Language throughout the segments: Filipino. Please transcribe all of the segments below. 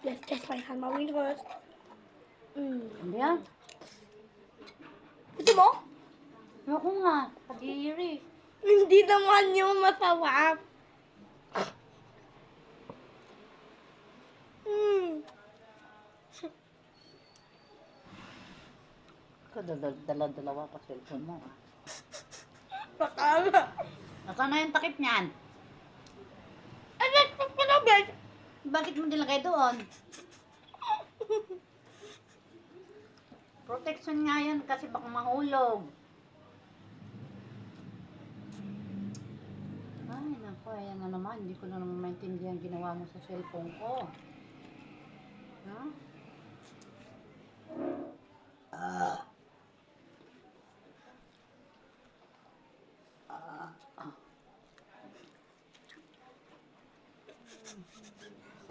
Let's test my hand mawin first. Ano yan? Gusto mo? Ayoko nga. Kadiri. Hindi naman yung masarap. Dala-dalawa pa cellphone mo. Pakala. Nasaan na yung takip niyan? Ay, nagpapalabit. Bakit mo nilagay doon? Protection nga yan kasi baka mahulog. Ay, naku, ayan na naman. Hindi ko na naman maintindihan ginawa mo sa cellphone ko. Ha?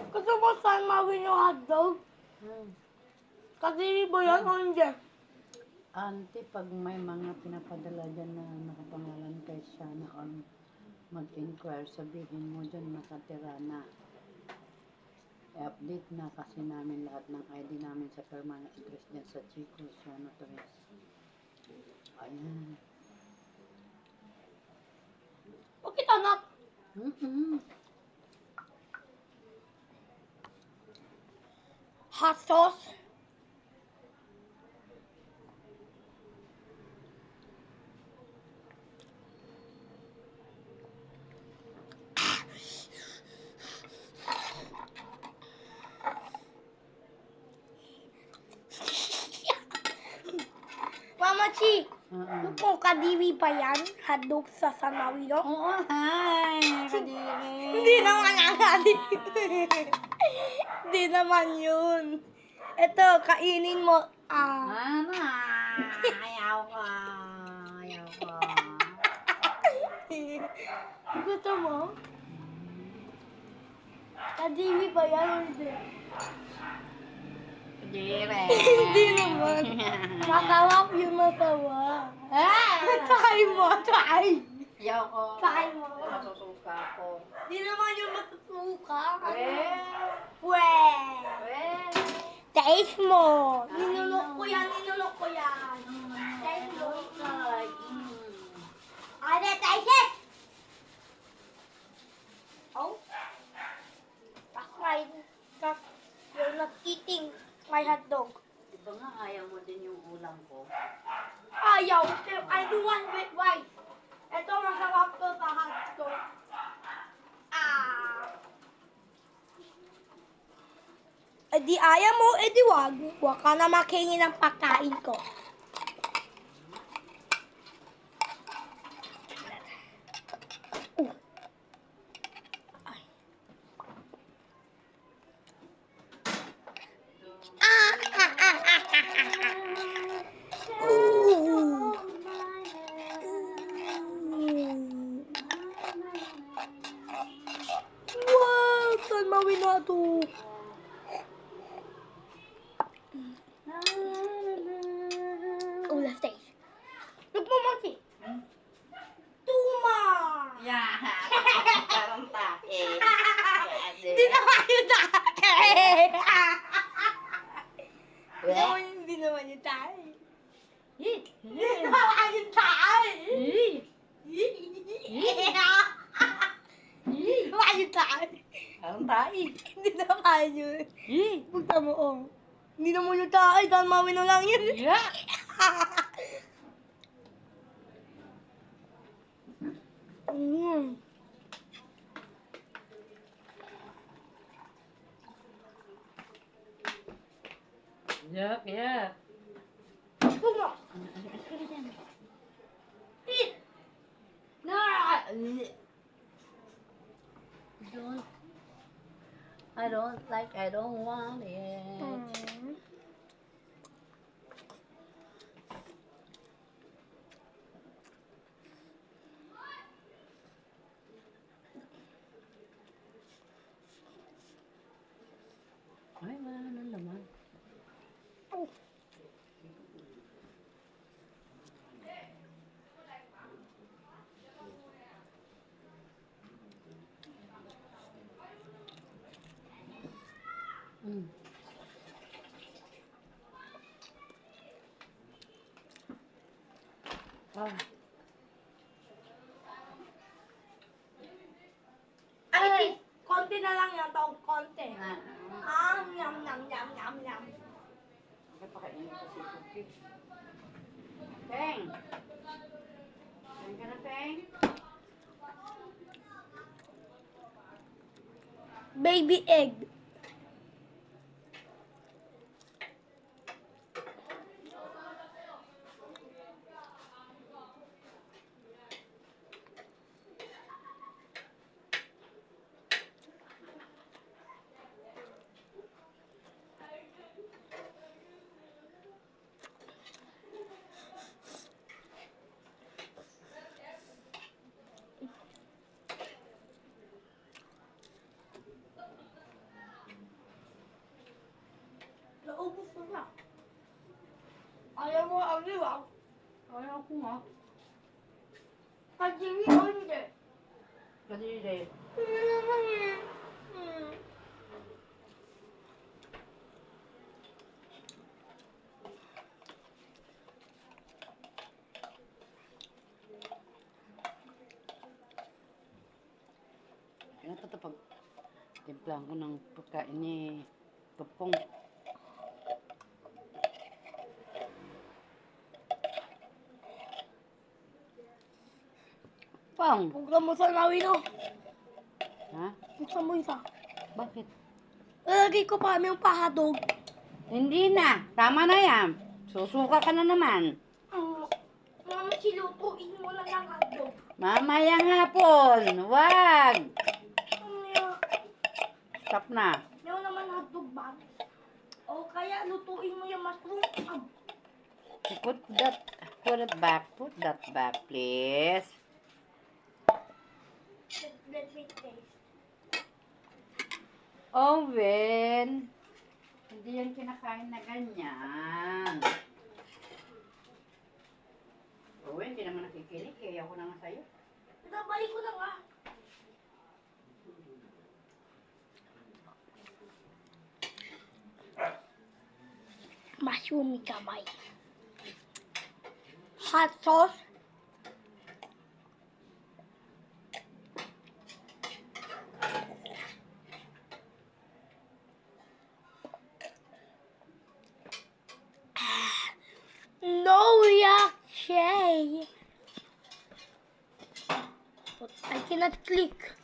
Gusto mo saan mawin yung hotdog? Kasi ba yan o hindi? Auntie, pag may mga pinapadala dyan na nakapangalan kay Shana on mag-inquire, sabihin mo dyan nakatira na. I-update na kasi namin lahat ng ID namin sa permanent address dyan sa Chico, Shana Torres. Ayan. Bakit anak? Hot sauce? Mama Chi, yung pong kadiri pa yan? Hotdog sa San Marino? Oo, hi! Kadiri! Hindi naman ang kadiri. Hindi naman yun. Ito, kainin mo. Ano? Ayaw ko. Ayaw ko. Gusto mo? Kadiri pa yan o hindi? Kadiri! Hindi naman. Masarap yung masarap. Try mo, try. Ayaw ko. Try mo. Masusuka ko. Hindi naman yung masusuka. Well. Well. Taste mo. Ninulok ko yan, ninulok ko yan. Taste mo. Ate, taste it. Oh. That's right. You're not eating my hot dog. Diba nga ayaw mo din yung ulam ko? Ayaw. I do want with rice. Ito masarap to sa hot dog. Eh di ayaw mo, eh di wag. Huwag ka na makingi ng pagkain ko. Ay. Wow, saan mawin na to? Oh, let's taste. Look mo, Monkey. Tuma! Yeah. Parang tae. Hindi naman yung tae. Hindi naman yung tae. Hindi naman yung tae. Hindi naman yung tae. Parang tae. Hindi naman yun. Pagka mo, oh. Hindi naman yung tae. Dahil mawin na lang yun. Yeah. Yuck, yuck. Tuma! No! I don't want it. Ay, wala naman laman. Mm. Ah, Ay, konti na lang yan, tao, konti. na. Yum, yum, yum, yum, yum. Napakainit kasi cookie. Peng! Peng ka na, Peng? Baby egg. Naubos ko na. Ayaw mo agiwag. Ayaw ko nga. Kadiri o hindi. Kadiri. Hindi naman eh. Hmm. Kaya ito pag timplahan ko ng pagkain ni Tupong. Pong! Buksan mo sa nawin o. Ha? Buksan mo isa. Bakit? Lalagay ko pa yung pahadog. Hindi na. Tama na yan. Susuka ka na naman. Mama, silutuin mo na ng hotdog. Mamayang hapon. Wag. Stop na. Meron naman hotdog bag. O kaya lutuin mo yung mushroom. Put it back. Put that back, please. Let me taste. Owen. Hindi yan kinakain na ganyan. Owen, hindi naman nakikinig. Kaya ako na nga sa'yo. Nabalik ko na nga. Mushroom kamay. Hot sauce. No reaction. I cannot click.